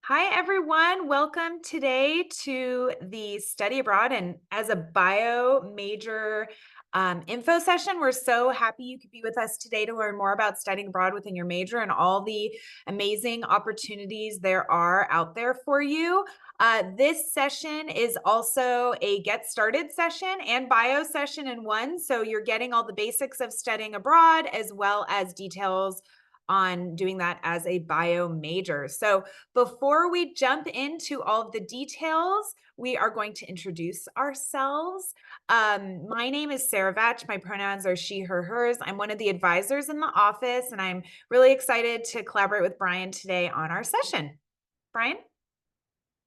Hi, everyone. Welcome today to the Study Abroad and as a bio major info session. We're so happy you could be with us today to learn more about studying abroad within your major and all the amazing opportunities there are out there for you. This session is also a get started session and bio session in one. So you're getting all the basics of studying abroad as well as details on doing that as a bio major. So before we jump into all of the details, we are going to introduce ourselves. My name is Sarah Vatch. My pronouns are she, her, hers. I'm one of the advisors in the office, and I'm really excited to collaborate with Brian today on our session. Brian?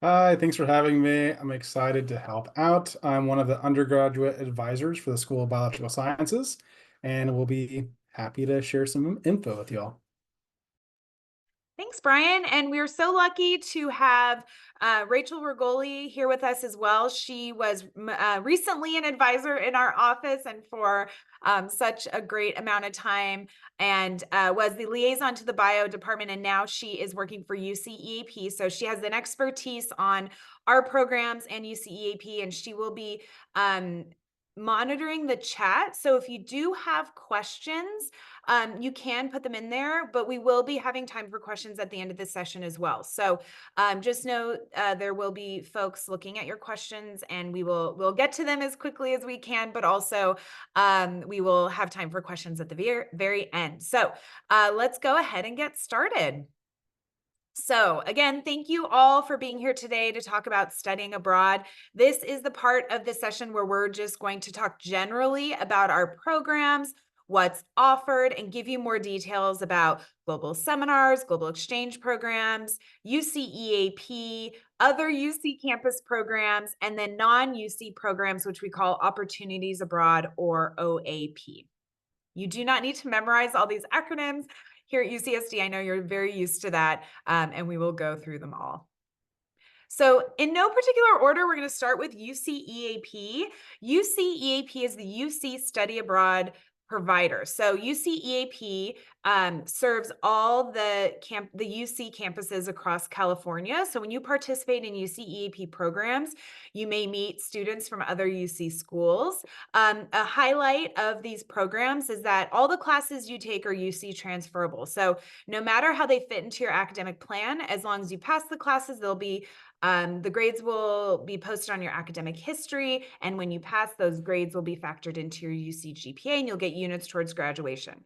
Hi, thanks for having me. I'm excited to help out. I'm one of the undergraduate advisors for the School of Biological Sciences, and we'll be happy to share some info with y'all. Thanks, Brian. And we're so lucky to have Rachel Rigoli here with us as well. She was recently an advisor in our office and for such a great amount of time and was the liaison to the bio department. And now she is working for UCEAP. So she has an expertise on our programs and UCEAP, and she will be monitoring the chat. So if you do have questions, you can put them in there, but we will be having time for questions at the end of this session as well. So just know there will be folks looking at your questions, and we'll get to them as quickly as we can, but also we will have time for questions at the very end. So let's go ahead and get started. So again, thank you all for being here today to talk about studying abroad. This is the part of the session where we're just going to talk generally about our programs, what's offered, and give you more details about global seminars, global exchange programs, UCEAP, other UC campus programs, and then non-UC programs, which we call Opportunities Abroad or OAP. You do not need to memorize all these acronyms. Here at UCSD, I know you're very used to that, and we will go through them all. So in no particular order, we're going to start with UCEAP. UCEAP is the UC Study Abroad provider. So UCEAP serves all the UC campuses across California. So when you participate in UCEAP programs, you may meet students from other UC schools. A highlight of these programs is that all the classes you take are UC transferable. So no matter how they fit into your academic plan, as long as you pass the classes, they'll be the grades will be posted on your academic history, and when you pass, those grades will be factored into your UC GPA, and you'll get units towards graduation.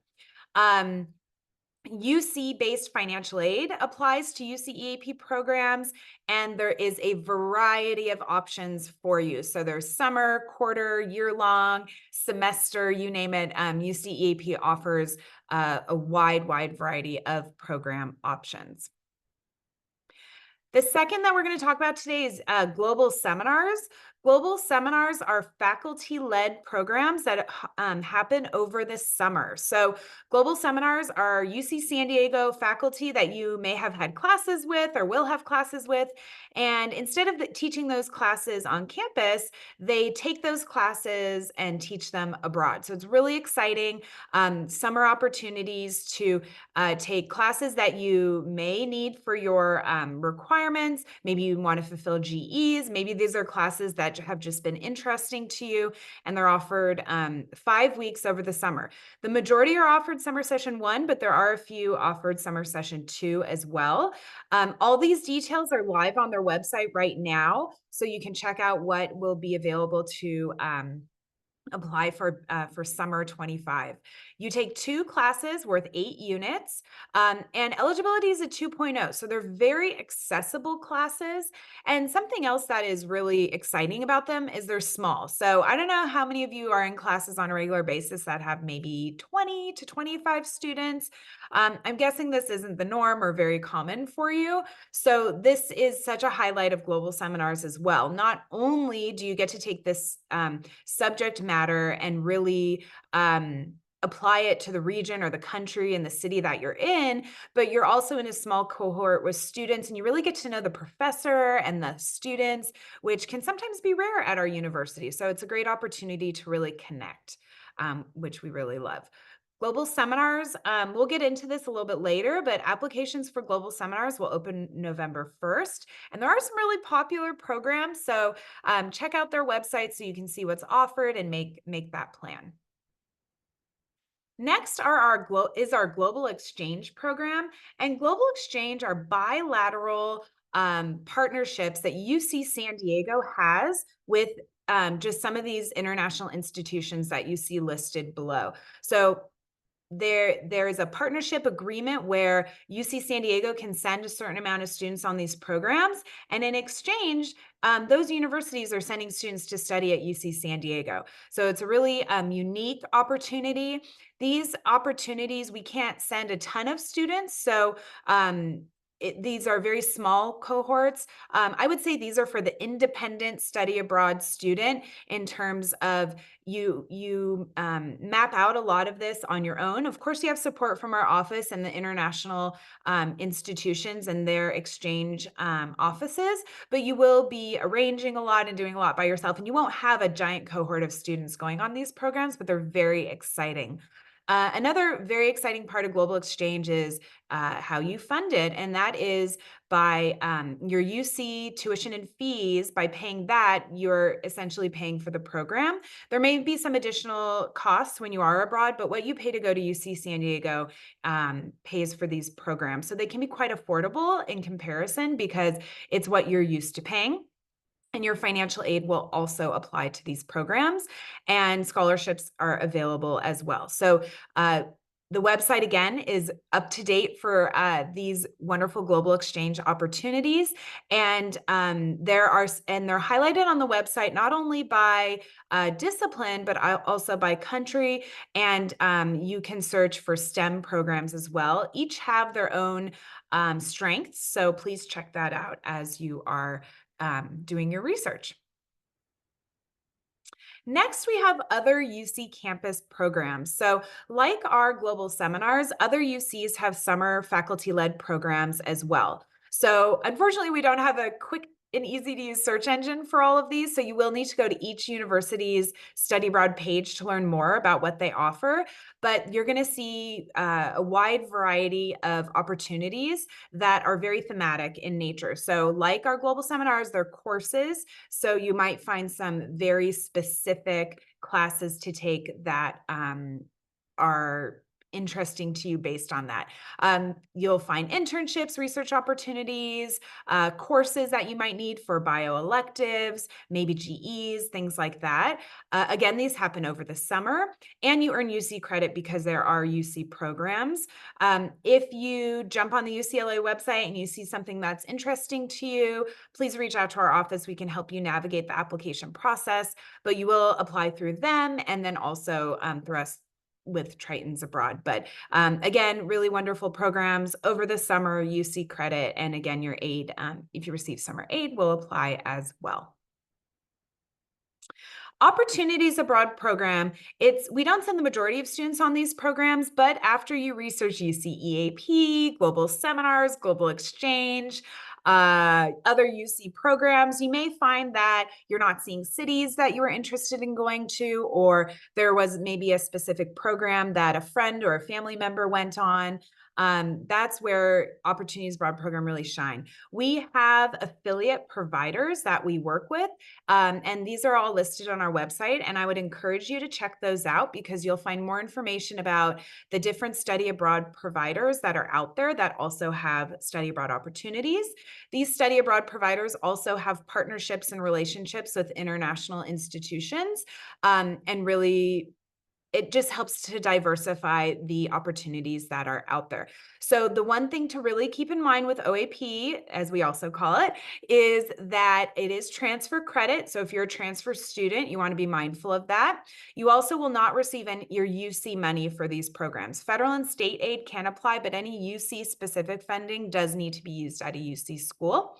UC-based financial aid applies to UCEAP programs, and there is a variety of options for you. So there's summer, quarter, year-long, semester, you name it. UCEAP offers a wide variety of program options. The second that we're going to talk about today is global seminars. Global seminars are faculty-led programs that happen over the summer. So global seminars are UC San Diego faculty that you may have had classes with or will have classes with. And instead of teaching those classes on campus, they take those classes and teach them abroad. So it's really exciting. Summer opportunities to take classes that you may need for your requirements. Maybe you want to fulfill GEs. Maybe these are classes that have just been interesting to you, and they're offered 5 weeks over the summer. The majority are offered summer session 1, but there are a few offered summer session 2 as well. All these details are live on their website right now, so you can check out what will be available to apply for summer 25. You take 2 classes worth 8 units, and eligibility is a 2.0. So they're very accessible classes. And something else that is really exciting about them is they're small. So I don't know how many of you are in classes on a regular basis that have maybe 20 to 25 students. I'm guessing this isn't the norm or very common for you. So this is such a highlight of global seminars as well. Not only do you get to take this subject matter and really apply it to the region or the country and the city that you're in, but you're also in a small cohort with students, and you really get to know the professor and the students, which can sometimes be rare at our university. So it's a great opportunity to really connect, which we really love. Global seminars, we'll get into this a little bit later, but applications for global seminars will open November 1st. And there are some really popular programs. So check out their website so you can see what's offered and make that plan. Next is our global exchange program, and global exchange are bilateral partnerships that UC San Diego has with just some of these international institutions that you see listed below. So there is a partnership agreement where UC San Diego can send a certain amount of students on these programs, and in exchange, those universities are sending students to study at UC San Diego. So it's a really unique opportunity. These opportunities, we can't send a ton of students, so these are very small cohorts. I would say these are for the independent study abroad student in terms of you map out a lot of this on your own. Of course, you have support from our office and the international institutions and their exchange offices, but you will be arranging a lot and doing a lot by yourself, and you won't have a giant cohort of students going on these programs, but they're very exciting. Another very exciting part of global exchange is how you fund it, and that is by your UC tuition and fees. By paying that, you're essentially paying for the program. There may be some additional costs when you are abroad, but what you pay to go to UC San Diego pays for these programs. So they can be quite affordable in comparison because it's what you're used to paying. And your financial aid will also apply to these programs, and scholarships are available as well. So the website again is up to date for these wonderful global exchange opportunities, and they're highlighted on the website not only by discipline but also by country, and you can search for STEM programs as well. Each have their own strengths, so please check that out as you are doing your research. Next, we have other UC campus programs. So like our global seminars, other UCs have summer faculty-led programs as well. So unfortunately, we don't have a quick and easy to use search engine for all of these. So you will need to go to each university's study abroad page to learn more about what they offer. But you're going to see a wide variety of opportunities that are very thematic in nature. So like our global seminars, they're courses. So you might find some very specific classes to take that are interesting to you based on that. You'll find internships, research opportunities, courses that you might need for bioelectives, maybe GEs, things like that. Again, these happen over the summer, and you earn UC credit because there are UC programs. If you jump on the UCLA website and you see something that's interesting to you, please reach out to our office. We can help you navigate the application process, but you will apply through them and then also through us with Tritons Abroad. But again, really wonderful programs over the summer, UC credit, and again, your aid, if you receive summer aid, will apply as well. Opportunities Abroad program, we don't send the majority of students on these programs, but after you research UC EAP, global seminars, global exchange, other UC programs, you may find that you're not seeing cities that you were interested in going to, or there was maybe a specific program that a friend or a family member went on. That's where Opportunities Abroad program really shine. We have affiliate providers that we work with, and these are all listed on our website, and I would encourage you to check those out because you'll find more information about the different study abroad providers that are out there that also have study abroad opportunities. These study abroad providers also have partnerships and relationships with international institutions, and really it just helps to diversify the opportunities that are out there. So the one thing to really keep in mind with OAP, as we also call it, is that it is transfer credit. So if you're a transfer student, you want to be mindful of that. You also will not receive your UC money for these programs. Federal and state aid can apply, but any UC specific funding does need to be used at a UC school.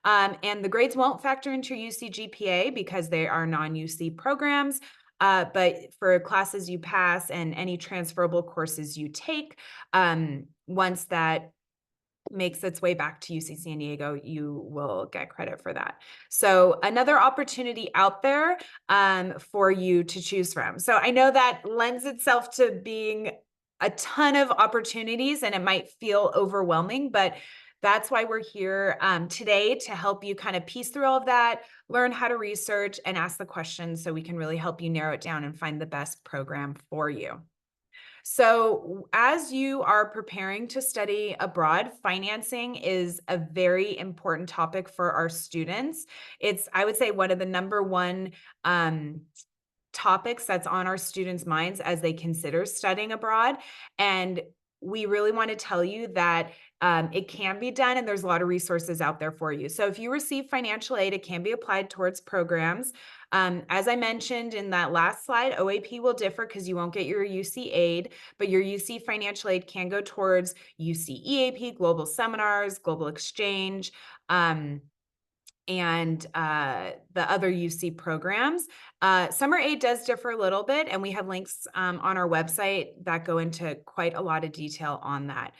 And the grades won't factor into your UC GPA because they are non-UC programs. But for classes you pass and any transferable courses you take, once that makes its way back to UC San Diego, you will get credit for that. So another opportunity out there for you to choose from. So I know that lends itself to being a ton of opportunities and it might feel overwhelming, but that's why we're here today to help you kind of piece through all of that, learn how to research and ask the questions so we can really help you narrow it down and find the best program for you. So, as you are preparing to study abroad, financing is a very important topic for our students. It's, I would say, one of the number one topics that's on our students' minds as they consider studying abroad. And we really want to tell you that it can be done and there's a lot of resources out there for you. So if you receive financial aid, it can be applied towards programs. As I mentioned in that last slide, OAP will differ because you won't get your UC aid, but your UC financial aid can go towards UC EAP, global seminars, global exchange, and the other UC programs. Summer aid does differ a little bit, and we have links on our website that go into quite a lot of detail on that.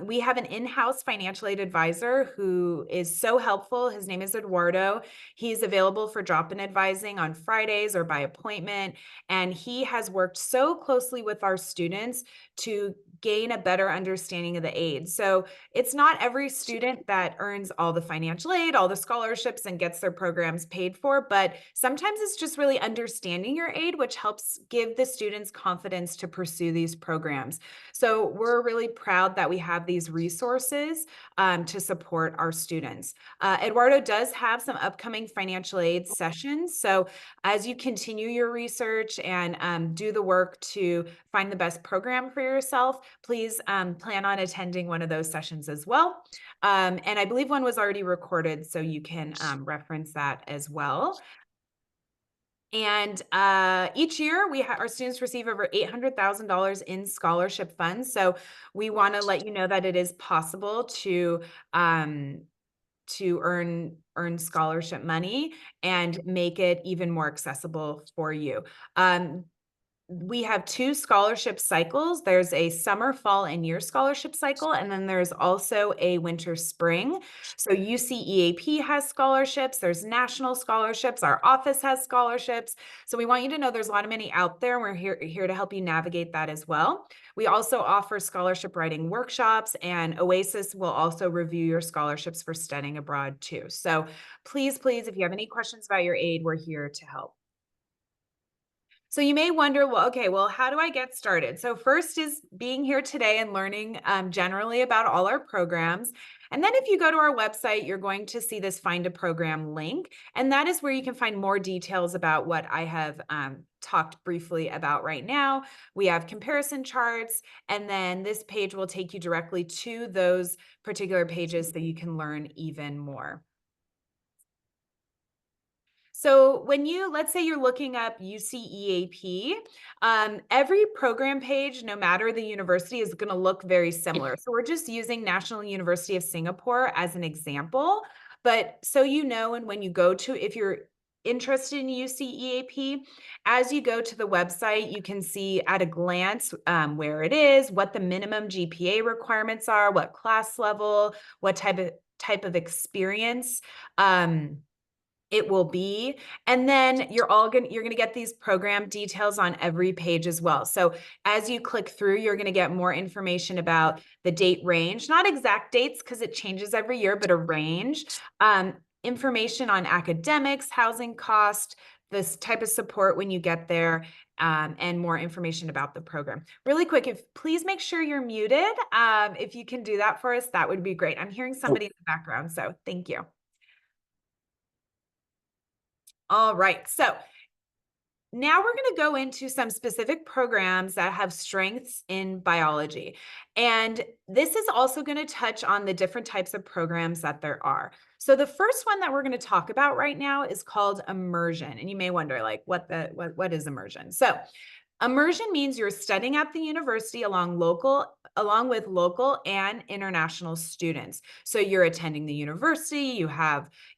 We have an in-house financial aid advisor who is so helpful. His name is Eduardo. He's available for drop-in advising on Fridays or by appointment, and he has worked so closely with our students to gain a better understanding of the aid. So it's not every student that earns all the financial aid, all the scholarships, and gets their programs paid for, but sometimes it's just really understanding your aid, which helps give the students confidence to pursue these programs. So we're really proud that we have these resources to support our students. Eduardo does have some upcoming financial aid sessions. So as you continue your research and do the work to find the best program for yourself, please plan on attending one of those sessions as well. And I believe one was already recorded, so you can reference that as well. And each year, our students receive over $800,000 in scholarship funds. So we want to let you know that it is possible to earn scholarship money and make it even more accessible for you. We have 2 scholarship cycles. There's a summer, fall, and year scholarship cycle, and then there's also a winter, spring. So UC EAP has scholarships, there's national scholarships, our office has scholarships. So we want you to know there's a lot of money out there. We're here to help you navigate that as well. We also offer scholarship writing workshops, and OASIS will also review your scholarships for studying abroad too. So please, if you have any questions about your aid, we're here to help. So you may wonder, well, okay, well, how do I get started? So first is being here today and learning generally about all our programs. And then if you go to our website, you're going to see this Find a Program link. And that is where you can find more details about what I have talked briefly about right now. We have comparison charts, and then this page will take you directly to those particular pages so you can learn even more. So when let's say you're looking up UCEAP, every program page, no matter the university, is going to look very similar. So we're just using National University of Singapore as an example. But so you know, and when you go to, if you're interested in UCEAP, as you go to the website, you can see at a glance where it is, what the minimum GPA requirements are, what class level, what type of experience it will be. And then you're going to get these program details on every page as well. So as you click through, you're going to get more information about the date range, not exact dates because it changes every year, but a range, information on academics, housing cost, this type of support when you get there, and more information about the program. Really quick, please make sure you're muted. If you can do that for us, that would be great. I'm hearing somebody in the background, so thank you. All right, so now we're going to go into some specific programs that have strengths in biology. And this is also going to touch on the different types of programs that there are. So the first one that we're going to talk about right now is called immersion. And you may wonder, like, what is immersion? So immersion means you're studying at the university along with local and international students. So you're attending the university,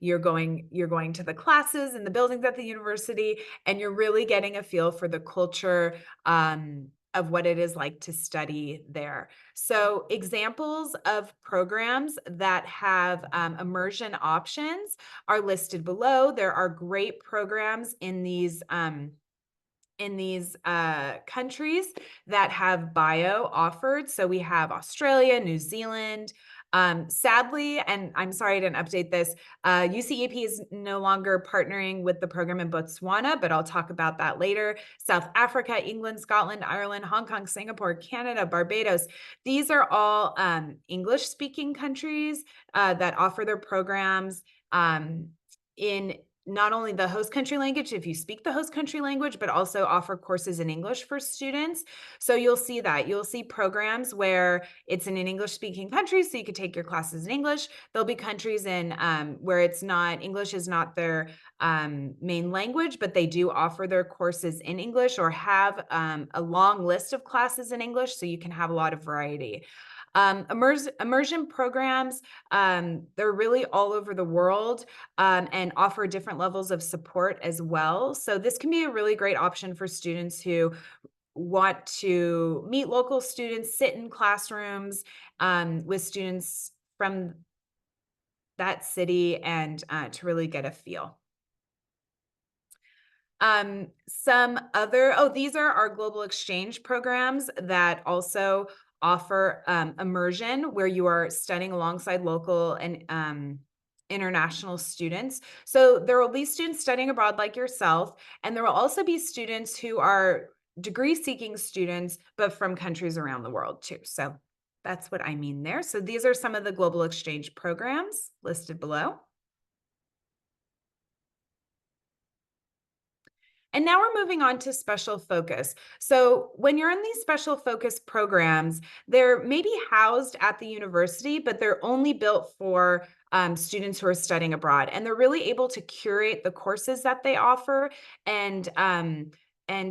you're going to the classes and the buildings at the university, and you're really getting a feel for the culture of what it is like to study there. So examples of programs that have immersion options are listed below. There are great programs in these in these countries that have bio offered. So we have Australia, New Zealand. Sadly, and I'm sorry I didn't update this, UCEAP is no longer partnering with the program in Botswana, but I'll talk about that later. South Africa, England, Scotland, Ireland, Hong Kong, Singapore, Canada, Barbados. These are all English-speaking countries that offer their programs in not only the host country language, if you speak the host country language, but also offer courses in English for students. So you'll see that. You'll see programs where it's in an English-speaking country, so you could take your classes in English. There'll be countries in where it's not, English is not their main language, but they do offer their courses in English or have a long list of classes in English, so you can have a lot of variety. Immersion programs, they're really all over the world and offer different levels of support as well. So this can be a really great option for students who want to meet local students, sit in classrooms with students from that city, and to really get a feel. These are our global exchange programs that also offer immersion, where you are studying alongside local and international students. So there will be students studying abroad like yourself, and there will also be students who are degree-seeking students, but from countries around the world too. So that's what I mean there. So these are some of the global exchange programs listed below. And now we're moving on to special focus. So when you're in these special focus programs, they're maybe housed at the university, but they're only built for students who are studying abroad. And they're really able to curate the courses that they offer and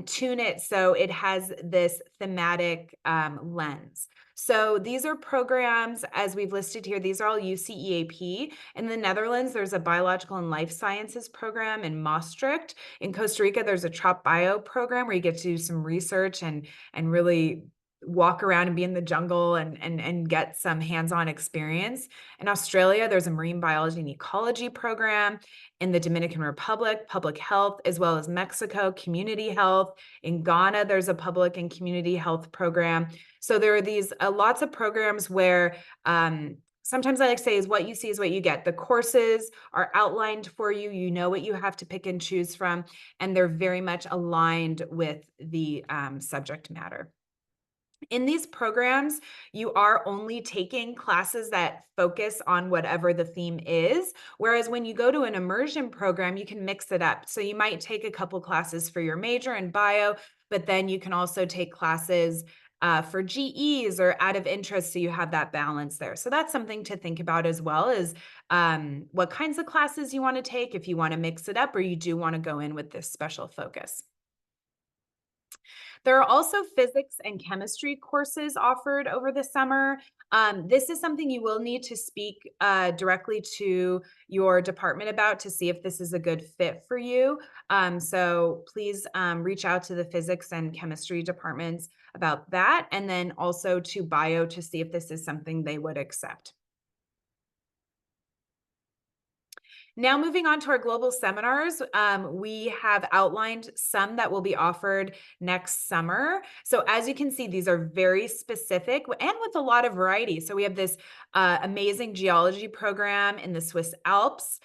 tune it so it has this thematic lens. So these are programs, as we've listed here, these are all UCEAP. In the Netherlands, there's a biological and life sciences program in Maastricht. In Costa Rica, there's a Trop Bio program where you get to do some research and really walk around and be in the jungle and get some hands-on experience. In Australia, there's a marine biology and ecology program. In the Dominican Republic, public health, as well as Mexico, community health. In Ghana, there's a public and community health program. So there are these lots of programs where sometimes I like to say is what you see is what you get. The courses are outlined for you. You know what you have to pick and choose from, and they're very much aligned with the subject matter. In these programs, you are only taking classes that focus on whatever the theme is. Whereas when you go to an immersion program, you can mix it up. So you might take a couple classes for your major in bio, but then you can also take classes for GEs or out of interest, so you have that balance there. So that's something to think about as well, is what kinds of classes you want to take, if you want to mix it up or you do want to go in with this special focus. There are also physics and chemistry courses offered over the summer. This is something you will need to speak directly to your department about to see if this is a good fit for you. So please reach out to the physics and chemistry departments about that, and then also to bio to see if this is something they would accept. Now moving on to our global seminars, we have outlined some that will be offered next summer. So as you can see, these are very specific and with a lot of variety. So we have this amazing geology program in the Swiss Alps,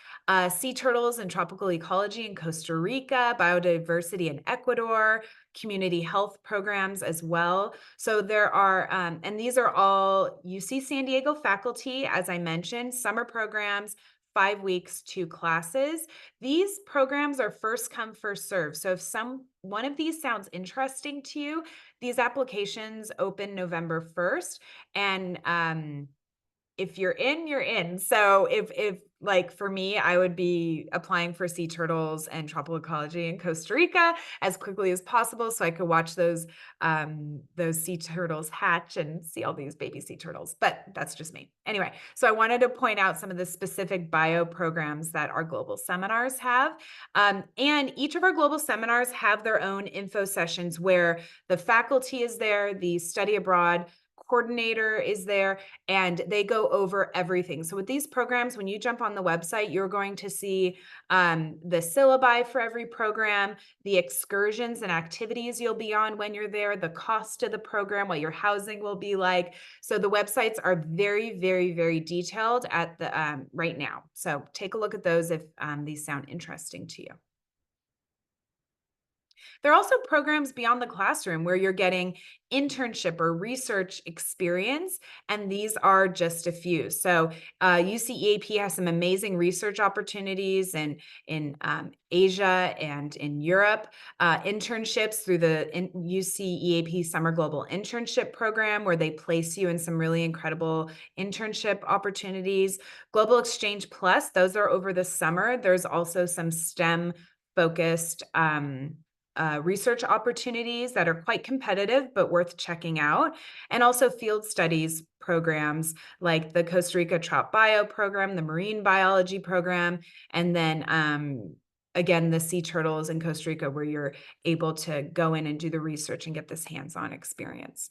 sea turtles and tropical ecology in Costa Rica, biodiversity in Ecuador, community health programs as well. So there are, and these are all UC San Diego faculty, as I mentioned, summer programs, 5 weeks, 2 classes. These programs are first come, first serve. So if one of these sounds interesting to you, these applications open November 1st. And if you're in, you're in. So if like for me, I would be applying for sea turtles and tropical ecology in Costa Rica as quickly as possible, so I could watch those sea turtles hatch and see all these baby sea turtles. But that's just me. Anyway, so I wanted to point out some of the specific bio programs that our global seminars have. And each of our global seminars have their own info sessions where the faculty is there, the study abroad coordinator is there, and they go over everything. So with these programs, when you jump on the website, you're going to see the syllabi for every program, the excursions and activities you'll be on when you're there, the cost of the program, what your housing will be like. So the websites are very, very, very detailed at the right now. So take a look at those if these sound interesting to you. There are also programs beyond the classroom where you're getting internship or research experience, and these are just a few. So UCEAP has some amazing research opportunities in Asia and in Europe. Internships through the UCEAP Summer Global Internship Program, where they place you in some really incredible internship opportunities. Global Exchange Plus, those are over the summer. There's also some STEM focused research opportunities that are quite competitive, but worth checking out. And also field studies programs like the Costa Rica Trout Bio program, the Marine Biology program, and then again, the sea turtles in Costa Rica, where you're able to go in and do the research and get this hands-on experience.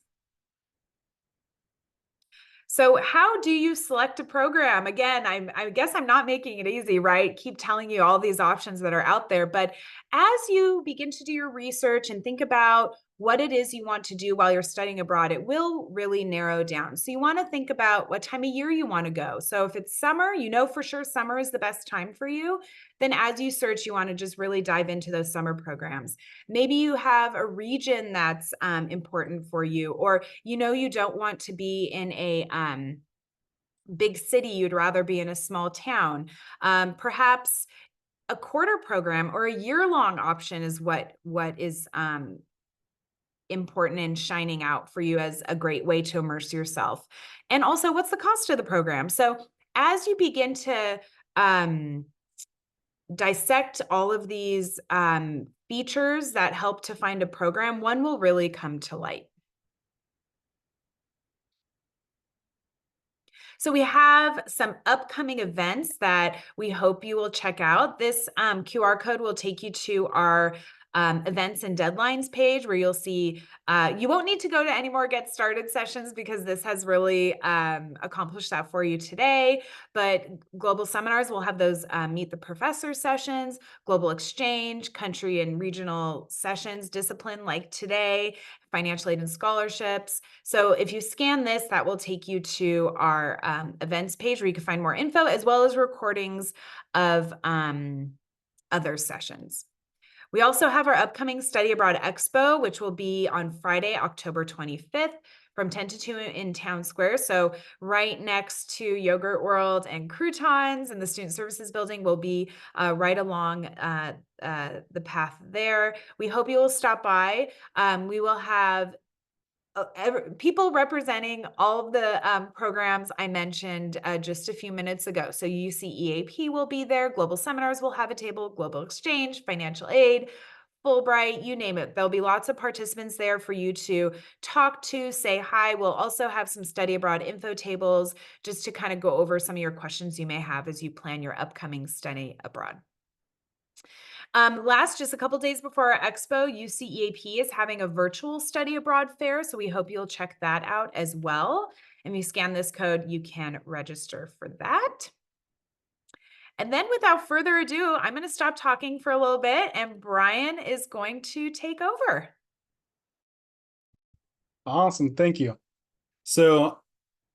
So how do you select a program? Again, I guess I'm not making it easy, right? Keep telling you all these options that are out there. But as you begin to do your research and think about what it is you want to do while you're studying abroad, it will really narrow down. So you want to think about what time of year you want to go. So if it's summer, you know for sure summer is the best time for you. Then as you search, you want to just really dive into those summer programs. Maybe you have a region that's important for you, or you know you don't want to be in a big city, you'd rather be in a small town. Perhaps a quarter program or a year-long option is what is important and shining out for you as a great way to immerse yourself. And also, what's the cost of the program? So as you begin to dissect all of these features that help to find a program, one will really come to light. So we have some upcoming events that we hope you will check out. This QR code will take you to our events and deadlines page, where you'll see, you won't need to go to any more Get Started sessions because this has really accomplished that for you today. But global seminars will have those Meet the Professor sessions, global exchange, country and regional sessions, discipline like today, financial aid and scholarships. So if you scan this, that will take you to our events page where you can find more info, as well as recordings of other sessions. We also have our upcoming Study Abroad Expo, which will be on Friday, October 25th from 10 to 2 in Town Square. So right next to Yogurt World and Croutons, and the Student Services Building will be right along the path there. We hope you will stop by. We will have people representing all of the programs I mentioned just a few minutes ago. So UCEAP will be there, Global Seminars will have a table, Global Exchange, Financial Aid, Fulbright, you name it. There'll be lots of participants there for you to talk to, say hi. We'll also have some study abroad info tables just to kind of go over some of your questions you may have as you plan your upcoming study abroad. Just a couple days before our expo, UCEAP is having a virtual study abroad fair, so we hope you'll check that out as well. And if you scan this code, you can register for that. And then without further ado, I'm going to stop talking for a little bit, and Brian is going to take over. Awesome, thank you. So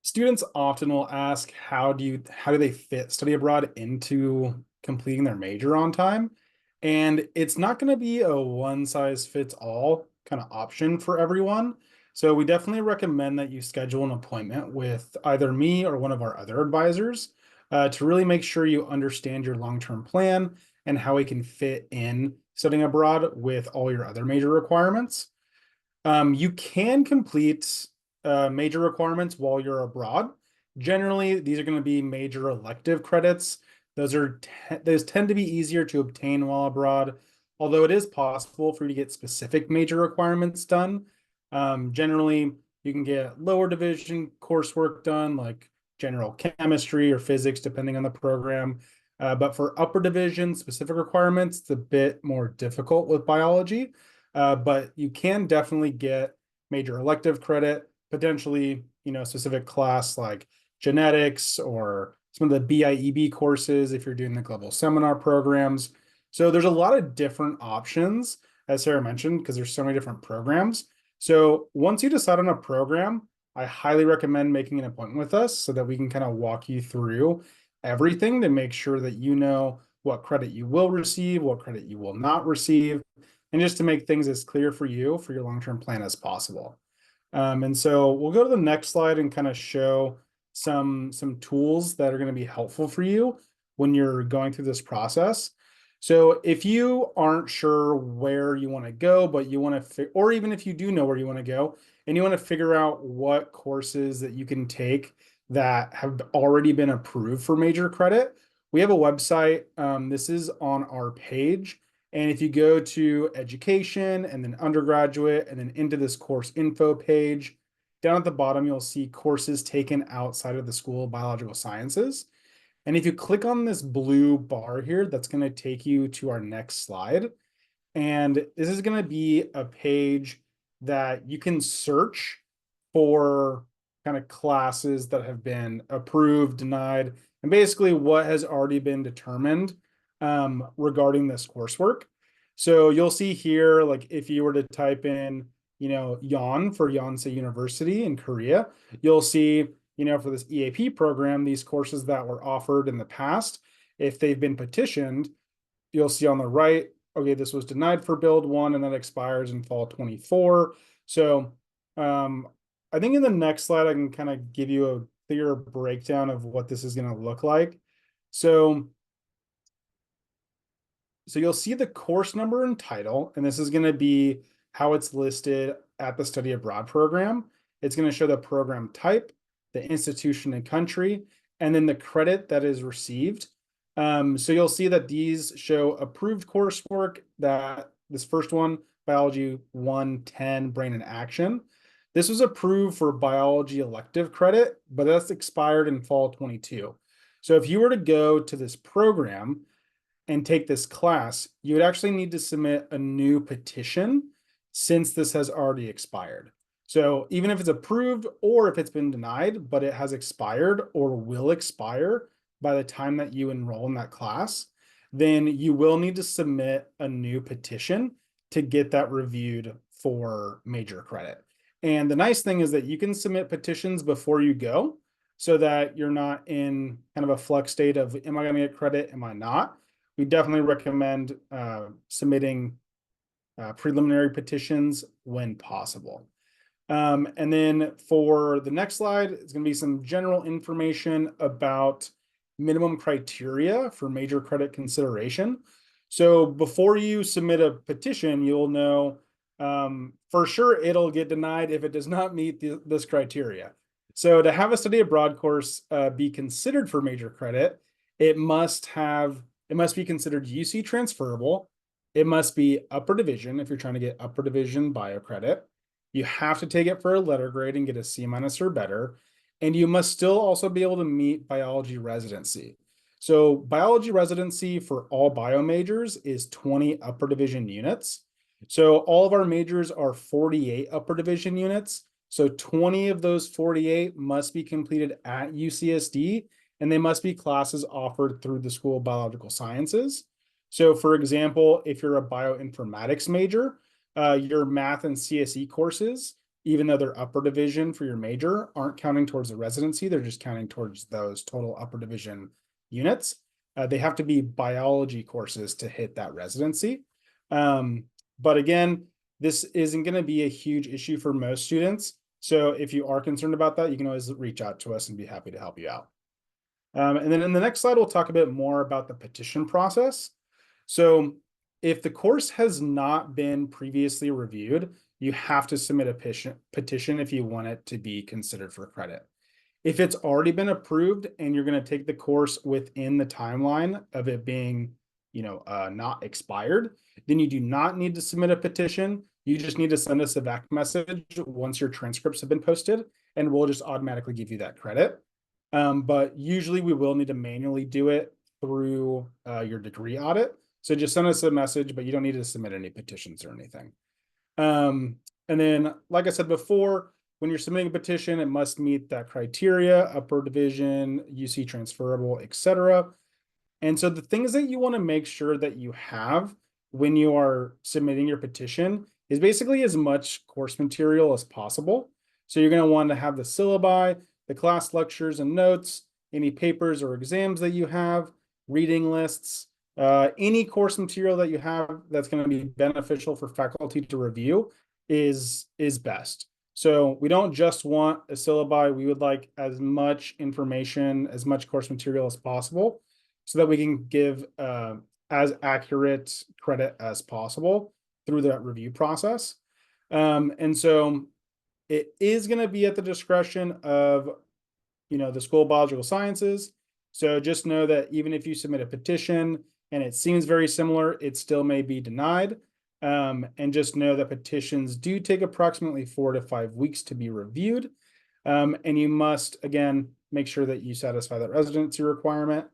students often will ask, how do they fit study abroad into completing their major on time? And it's not going to be a one-size-fits-all kind of option for everyone. So we definitely recommend that you schedule an appointment with either me or one of our other advisors to really make sure you understand your long-term plan and how it can fit in studying abroad with all your other major requirements. You can complete major requirements while you're abroad. Generally, these are going to be major elective credits. Those tend to be easier to obtain while abroad, although it is possible for you to get specific major requirements done. Generally, you can get lower division coursework done, like general chemistry or physics, depending on the program. But for upper division specific requirements, it's a bit more difficult with biology. But you can definitely get major elective credit, potentially, specific class like genetics or some of the BIEB courses if you're doing the global seminar programs. So there's a lot of different options, as Sarah mentioned, because there's so many different programs. So once you decide on a program, I highly recommend making an appointment with us so that we can kind of walk you through everything to make sure that you know what credit you will receive, what credit you will not receive, and just to make things as clear for you for your long-term plan as possible. And so we'll go to the next slide and kind of show some tools that are going to be helpful for you when you're going through this process. So if you aren't sure where you want to go, but you want to, or even if you do know where you want to go and you want to figure out what courses that you can take that have already been approved for major credit, we have a website. This is on our page. And if you go to education and then undergraduate and then into this course info page, down at the bottom, you'll see courses taken outside of the School of Biological Sciences. And if you click on this blue bar here, that's going to take you to our next slide. And this is going to be a page that you can search for kind of classes that have been approved, denied, and basically what has already been determined regarding this coursework. So you'll see here, like if you were to type in, Yon for Yonsei University in Korea, you'll see, for this EAP program, these courses that were offered in the past, if they've been petitioned, you'll see on the right, okay, this was denied for build 1 and that expires in fall 24. So I think in the next slide, I can kind of give you a clear breakdown of what this is going to look like. So you'll see the course number and title, and this is going to be how it's listed at the study abroad program. It's going to show the program type, the institution and country, and then the credit that is received. So you'll see that these show approved coursework, that this first one, Biology 110, Brain in Action. This was approved for biology elective credit, but that's expired in fall 22. So if you were to go to this program and take this class, you would actually need to submit a new petition since this has already expired. So even if it's approved or if it's been denied, but it has expired or will expire by the time that you enroll in that class, then you will need to submit a new petition to get that reviewed for major credit. And the nice thing is that you can submit petitions before you go so that you're not in kind of a flux state of, am I going to get credit? Am I not? We definitely recommend submitting preliminary petitions when possible. And then for the next slide, it's going to be some general information about minimum criteria for major credit consideration. So before you submit a petition, you'll know for sure it'll get denied if it does not meet this criteria. So to have a study abroad course be considered for major credit, it must be considered UC transferable. It must be upper division if you're trying to get upper division bio credit. You have to take it for a letter grade and get a C- or better. And you must still also be able to meet biology residency. So biology residency for all bio majors is 20 upper division units. So all of our majors are 48 upper division units. So 20 of those 48 must be completed at UCSD, and they must be classes offered through the School of Biological Sciences. So for example, if you're a bioinformatics major, your math and CSE courses, even though they're upper division for your major, aren't counting towards the residency. They're just counting towards those total upper division units. They have to be biology courses to hit that residency. But again, this isn't going to be a huge issue for most students. So if you are concerned about that, you can always reach out to us and be happy to help you out. And then in the next slide, we'll talk a bit more about the petition process. So if the course has not been previously reviewed, you have to submit a petition if you want it to be considered for credit. If it's already been approved and you're going to take the course within the timeline of it being, not expired, then you do not need to submit a petition. You just need to send us a VAC message once your transcripts have been posted, and we'll just automatically give you that credit. But usually we will need to manually do it through your degree audit. So just send us a message, but you don't need to submit any petitions or anything. And then, like I said before, when you're submitting a petition, it must meet that criteria, upper division, UC transferable, etc. And so the things that you want to make sure that you have when you are submitting your petition is basically as much course material as possible. So you're going to want to have the syllabi, the class lectures and notes, any papers or exams that you have, reading lists, any course material that you have that's going to be beneficial for faculty to review is best. So we don't just want a syllabi, we would like as much information, as much course material as possible so that we can give as accurate credit as possible through that review process. And so it is going to be at the discretion of, the School of Biological Sciences. So just know that even if you submit a petition and it seems very similar, it still may be denied. And just know that petitions do take approximately 4 to 5 weeks to be reviewed. And you must, again, make sure that you satisfy that residency requirement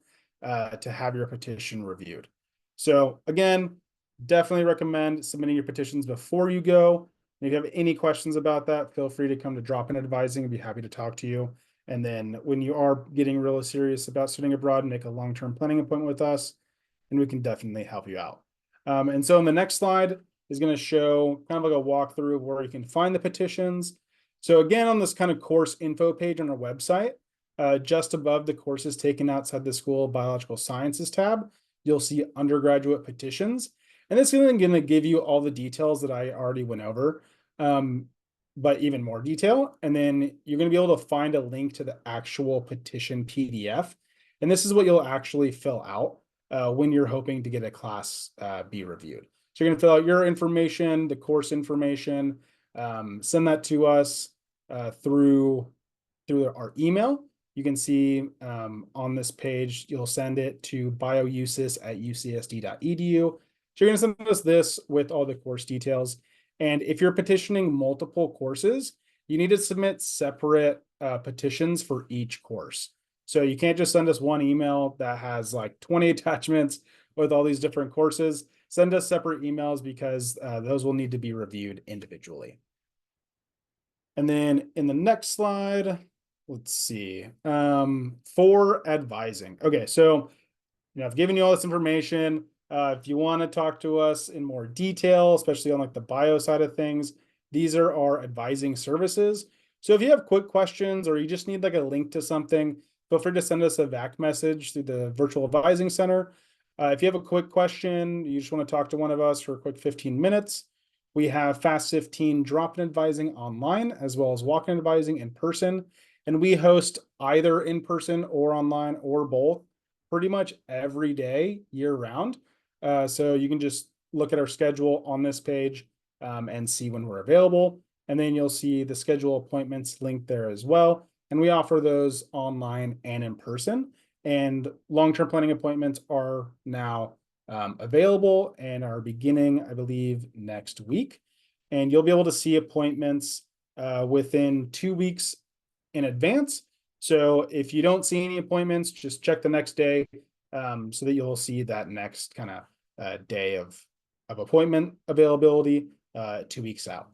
to have your petition reviewed. So again, definitely recommend submitting your petitions before you go. And if you have any questions about that, feel free to come to Drop-In Advising. I'd be happy to talk to you. And then when you are getting really serious about studying abroad, make a long-term planning appointment with us, and we can definitely help you out. And so in the next slide is going to show kind of like a walkthrough of where you can find the petitions. So again, on this kind of course info page on our website, just above the courses taken outside the School of Biological Sciences tab, you'll see undergraduate petitions. And this is going to give you all the details that I already went over, but even more detail. And then you're going to be able to find a link to the actual petition PDF. And this is what you'll actually fill out when you're hoping to get a class be reviewed. So you're going to fill out your information, the course information, send that to us through our email. You can see on this page, you'll send it to biousis@ucsd.edu. So you're going to send us this with all the course details. And if you're petitioning multiple courses, you need to submit separate petitions for each course. So you can't just send us one email that has like 20 attachments with all these different courses. Send us separate emails because those will need to be reviewed individually. And then in the next slide, let's see, for advising. Okay, so I've given you all this information. If you want to talk to us in more detail, especially on like the bio side of things, these are our advising services. So if you have quick questions or you just need like a link to something, feel free to send us a VAC message through the Virtual Advising Center. If you have a quick question, you just want to talk to one of us for a quick 15 minutes, we have Fast 15 drop-in advising online, as well as walk-in advising in person. And we host either in person or online or both pretty much every day year round. So you can just look at our schedule on this page and see when we're available. And then you'll see the schedule appointments linked there as well. And we offer those online and in person. And long-term planning appointments are now available and are beginning, I believe, next week. And you'll be able to see appointments within 2 weeks in advance. So if you don't see any appointments, just check the next day so that you'll see that next kind of day of appointment availability 2 weeks out.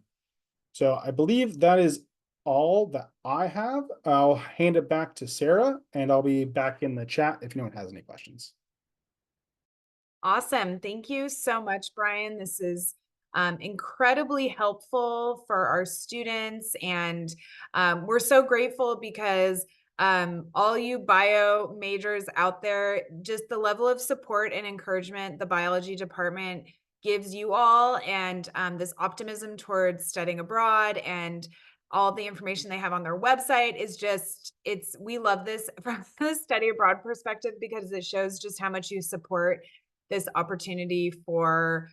So I believe that is all that I have. I'll hand it back to Sarah, and I'll be back in the chat if anyone has any questions. Awesome. Thank you so much, Brian. This is incredibly helpful for our students. And we're so grateful because all you bio majors out there, just the level of support and encouragement the biology department gives you all, and this optimism towards studying abroad and all the information they have on their website is just, we love this from the study abroad perspective because it shows just how much you support this opportunity for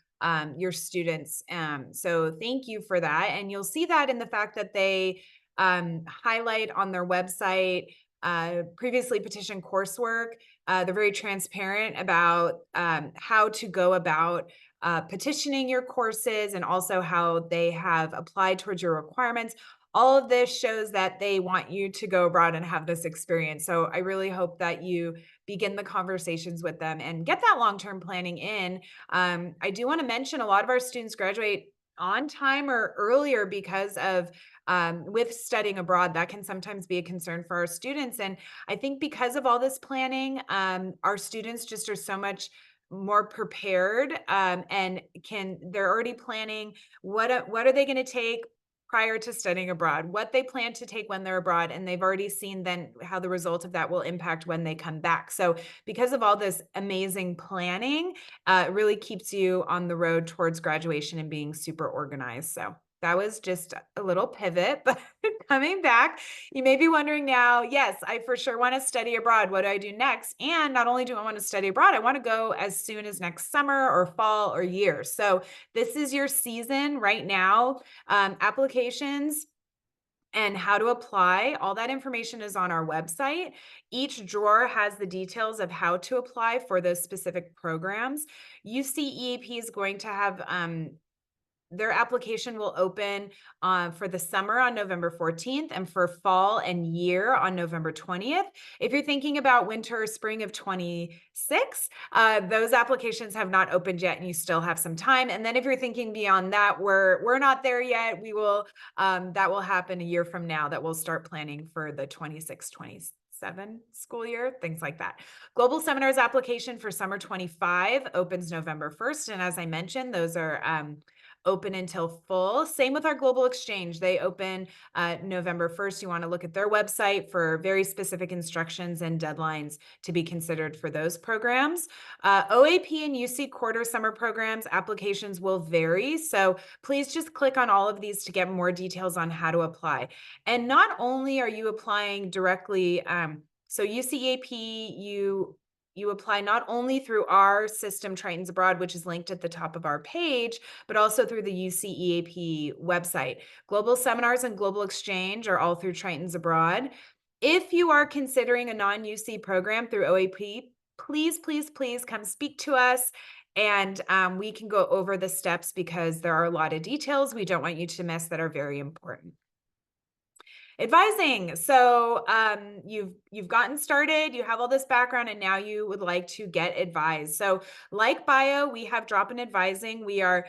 your students. So thank you for that. And you'll see that in the fact that they highlight on their website previously petitioned coursework. They're very transparent about how to go about petitioning your courses and also how they have applied towards your requirements. All of this shows that they want you to go abroad and have this experience. So I really hope that you begin the conversations with them and get that long-term planning in. I do want to mention a lot of our students graduate on time or earlier because of with studying abroad, that can sometimes be a concern for our students. And I think because of all this planning, our students just are so much more prepared and they're already planning what are they going to take prior to studying abroad, what they plan to take when they're abroad, and they've already seen then how the result of that will impact when they come back. So because of all this amazing planning, it really keeps you on the road towards graduation and being super organized. So that was just a little pivot, but coming back, you may be wondering now, yes, I for sure want to study abroad. What do I do next? And not only do I want to study abroad, I want to go as soon as next summer or fall or year. So this is your season right now. Applications and how to apply, all that information is on our website. Each drawer has the details of how to apply for those specific programs. UCEAP is going to have their application will open for the summer on November 14th and for fall and year on November 20th. If you're thinking about winter or spring of 26, those applications have not opened yet and you still have some time. And then if you're thinking beyond that, we're not there yet. We will, that will happen a year from now, that we'll start planning for the 26-27 school year, things like that. Global Seminars application for summer 25 opens November 1st. And as I mentioned, those are open until full. Same with our Global Exchange. They open November 1st. You want to look at their website for very specific instructions and deadlines to be considered for those programs. OAP and UC quarter summer programs applications will vary. So please just click on all of these to get more details on how to apply. And not only are you applying directly, so UCEAP, you apply not only through our system, Tritons Abroad, which is linked at the top of our page, but also through the UCEAP website. Global Seminars and Global Exchange are all through Tritons Abroad. If you are considering a non-UC program through OAP, please, please, please come speak to us and we can go over the steps because there are a lot of details we don't want you to miss that are very important. Advising. So you've gotten started, you have all this background, and now you would like to get advised. So like bio, we have drop-in advising. We're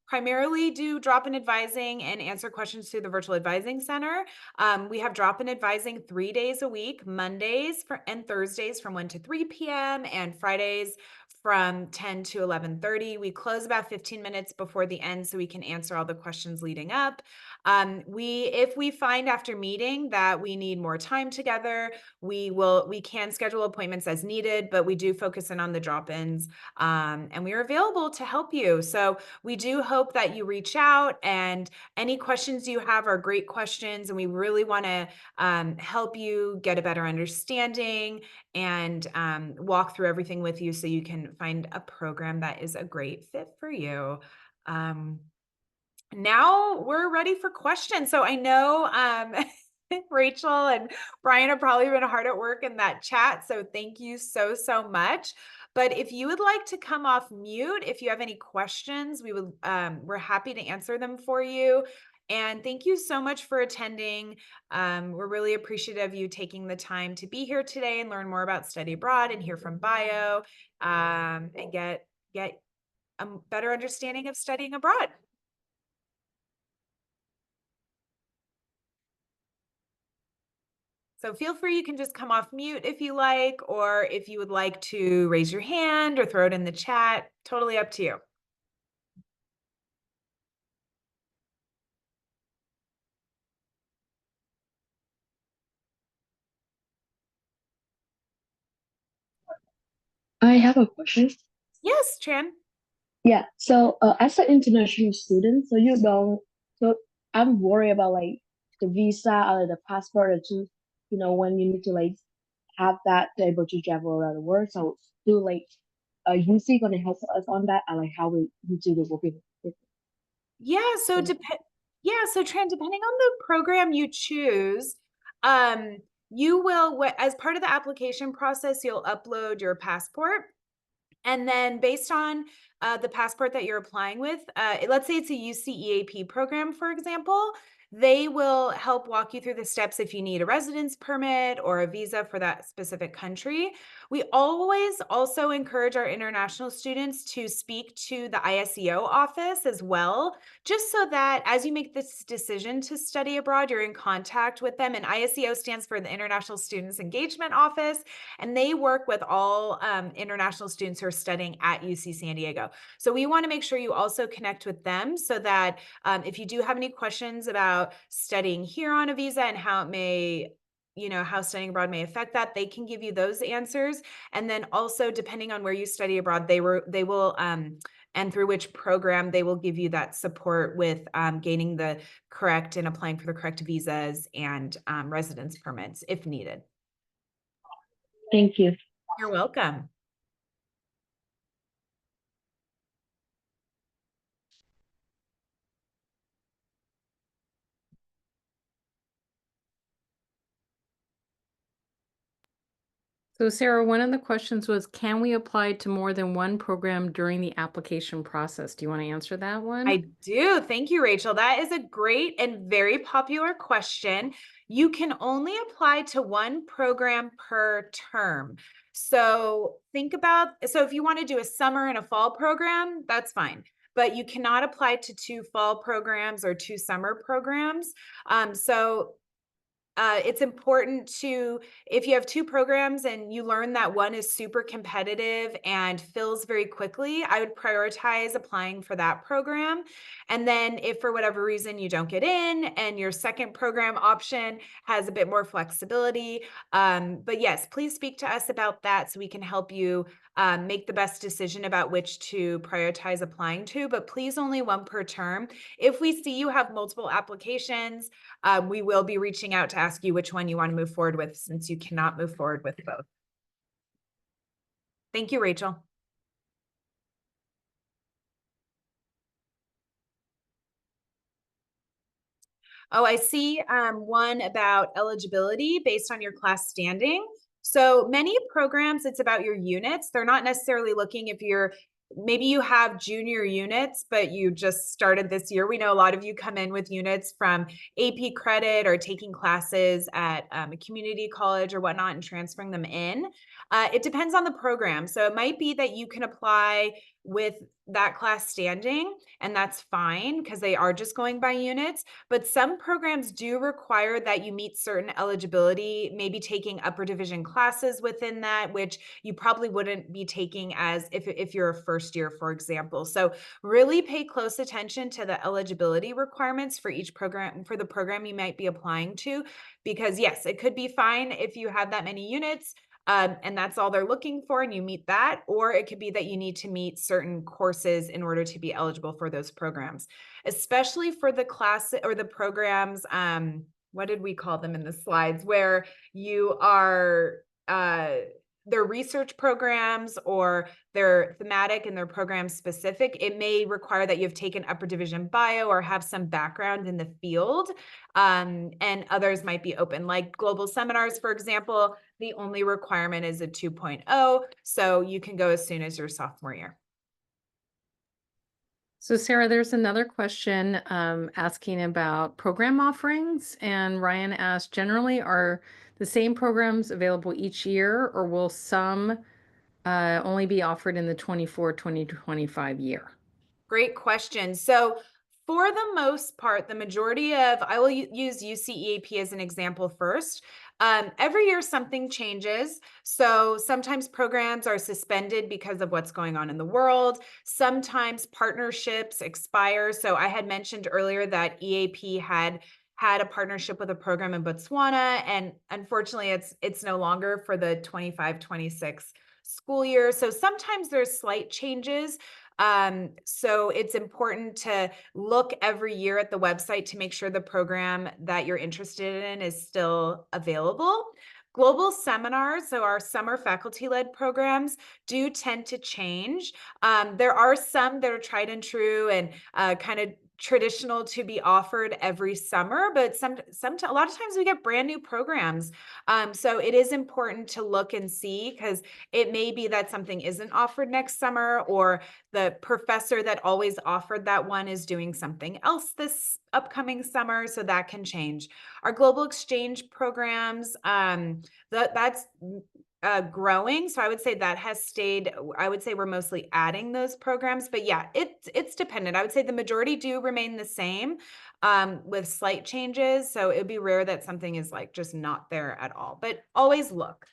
primarily do drop-in advising and answer questions through the Virtual Advising Center. We have drop-in advising 3 days a week, Mondays and Thursdays from 1 to 3 p.m. and Fridays from 10 to 11:30. We close about 15 minutes before the end so we can answer all the questions leading up. If we find after meeting that we need more time together, we can schedule appointments as needed, but we do focus in on the drop-ins, and we are available to help you. So we do hope that you reach out, and any questions you have are great questions, and we really want to help you get a better understanding and walk through everything with you so you can find a program that is a great fit for you. Now we're ready for questions. So I know Rachel and Brian have probably been hard at work in that chat. So thank you so, so much. But if you would like to come off mute, if you have any questions, we're happy to answer them for you. And thank you so much for attending. We're really appreciative of you taking the time to be here today and learn more about study abroad and hear from bio and get a better understanding of studying abroad. So feel free, you can just come off mute if you like, or if you would like to raise your hand or throw it in the chat, totally up to you. I have a question. Yes, Tran. Yeah, so as an international student, so I'm worried about like the visa or the passport or to, when you need to like have that to able to travel around the world. So do like, UC gonna help us on that, or like how we do the working? Yeah, so Tran, depending on the program you choose, you will, as part of the application process, you'll upload your passport. And then based on the passport that you're applying with, let's say it's a UCEAP program, for example, They will help walk you through the steps if you need a residence permit or a visa for that specific country. We always also encourage our international students to speak to the ISEO office as well, just so that as you make this decision to study abroad, you're in contact with them. And ISEO stands for the International Students Engagement Office, and they work with all international students who are studying at UC San Diego. So we want to make sure you also connect with them so that if you do have any questions about studying here on a visa and how it may, how studying abroad may affect that, they can give you those answers. And then also, depending on where you study abroad, they will and through which program, they will give you that support with gaining the correct and applying for the correct visas and residence permits if needed. Thank you. You're welcome. So Sarah, one of the questions was, can we apply to more than one program during the application process? Do you want to answer that one? I do. Thank you, Rachel. That is a great and very popular question. You can only apply to one program per term. So if you want to do a summer and a fall program, that's fine. But you cannot apply to 2 fall programs or 2 summer programs. It's important to, if you have 2 programs and you learn that one is super competitive and fills very quickly, I would prioritize applying for that program. And then if for whatever reason you don't get in and your second program option has a bit more flexibility, but yes, please speak to us about that so we can help you make the best decision about which to prioritize applying to, but please only one per term. If we see you have multiple applications, we will be reaching out to ask you which one you want to move forward with, since you cannot move forward with both. Thank you, Rachel. Oh, I see one about eligibility based on your class standing. So many programs, it's about your units. They're not necessarily looking if maybe you have junior units, but you just started this year. We know a lot of you come in with units from AP credit or taking classes at a community college or whatnot and transferring them in. It depends on the program. So it might be that you can apply with that class standing, and that's fine because they are just going by units. But some programs do require that you meet certain eligibility, maybe taking upper division classes within that, which you probably wouldn't be taking as if you're a first year, for example. So really pay close attention to the eligibility requirements for each program, for the program you might be applying to, because yes, it could be fine if you have that many units, and that's all they're looking for and you meet that, or it could be that you need to meet certain courses in order to be eligible for those programs, especially for the class or the programs, what did we call them in the slides, where you are, their research programs or they're thematic and they're program specific. It may require that you've taken upper division bio or have some background in the field, and others might be open, like global seminars, for example. The only requirement is a 2.0, so you can go as soon as your sophomore year. So Sarah, there's another question asking about program offerings, and Ryan asked, generally are the same programs available each year, or will some only be offered in the 2025 year? Great question. So for the most part, the majority of, I will use UC EAP as an example first. Every year something changes. So sometimes programs are suspended because of what's going on in the world. Sometimes partnerships expire. So I had mentioned earlier that EAP had a partnership with a program in Botswana, and unfortunately it's no longer for the 25-26 school year. So sometimes there's slight changes. So it's important to look every year at the website to make sure the program that you're interested in is still available. Global seminars, so our summer faculty-led programs, do tend to change. There are some that are tried and true and kind of traditional to be offered every summer, but a lot of times we get brand new programs. So it is important to look and see, because it may be that something isn't offered next summer, or the professor that always offered that one is doing something else this upcoming summer, so that can change. Our global exchange programs, that's growing. So I would say that has stayed. I would say we're mostly adding those programs, but yeah, it's dependent. I would say the majority do remain the same, with slight changes. So it would be rare that something is like just not there at all, but always look.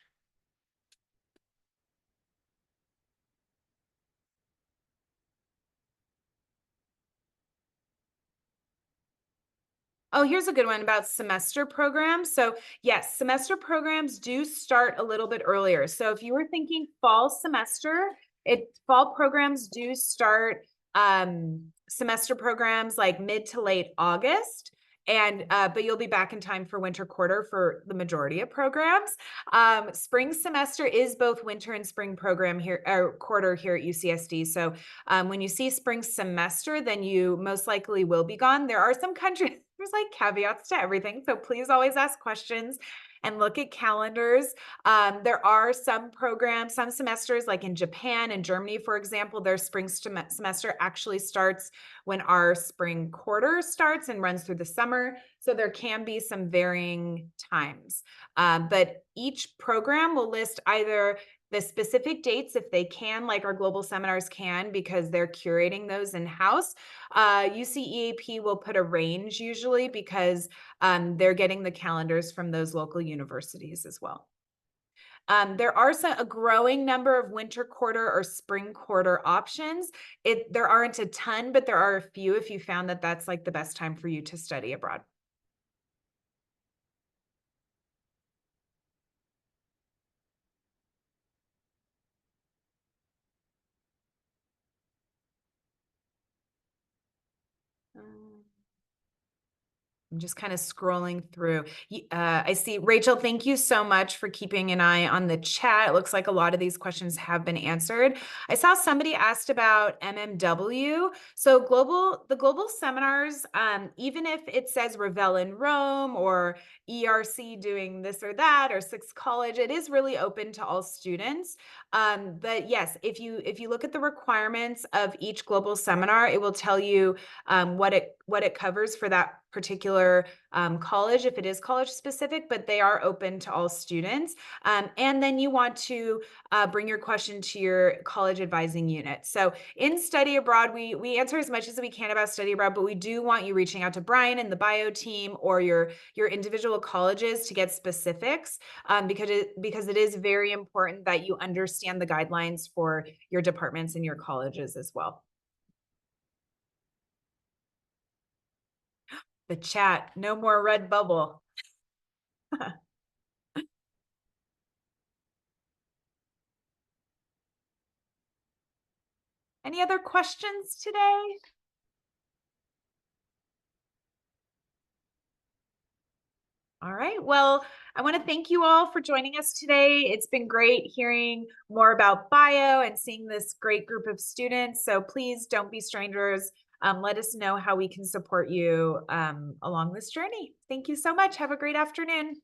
Oh, here's a good one about semester programs. So yes, semester programs do start a little bit earlier. So if you were thinking fall semester, fall programs do start semester programs like mid to late August. And but you'll be back in time for winter quarter for the majority of programs. Spring semester is both winter and spring program here, or quarter here at UCSD. So when you see spring semester, then you most likely will be gone. There are some countries, there's like caveats to everything. So please always ask questions and look at calendars. There are some programs, some semesters, like in Japan and Germany, for example, their spring semester actually starts when our spring quarter starts and runs through the summer. So there can be some varying times. But each program will list either the specific dates if they can, like our global seminars can, because they're curating those in-house. UC EAP will put a range usually, because they're getting the calendars from those local universities as well. There are a growing number of winter quarter or spring quarter options. There aren't a ton, but there are a few if you found that that's like the best time for you to study abroad. I'm just kind of scrolling through. I see, Rachel, thank you so much for keeping an eye on the chat. It looks like a lot of these questions have been answered. I saw somebody asked about MMW. So the global seminars, even if it says Revelle in Rome or ERC doing this or that, or Six College, it is really open to all students. But yes, if you look at the requirements of each global seminar, it will tell you what it covers for that particular college, if it is college specific, but they are open to all students. And then you want to bring your question to your college advising unit. So in study abroad, we answer as much as we can about study abroad, but we do want you reaching out to Brian and the bio team or your individual colleges to get specifics, because it is very important that you understand the guidelines for your departments and your colleges as well. The chat, no more red bubble. Any other questions today? All right, well, I want to thank you all for joining us today. It's been great hearing more about bio and seeing this great group of students. So please don't be strangers. Let us know how we can support you along this journey. Thank you so much. Have a great afternoon.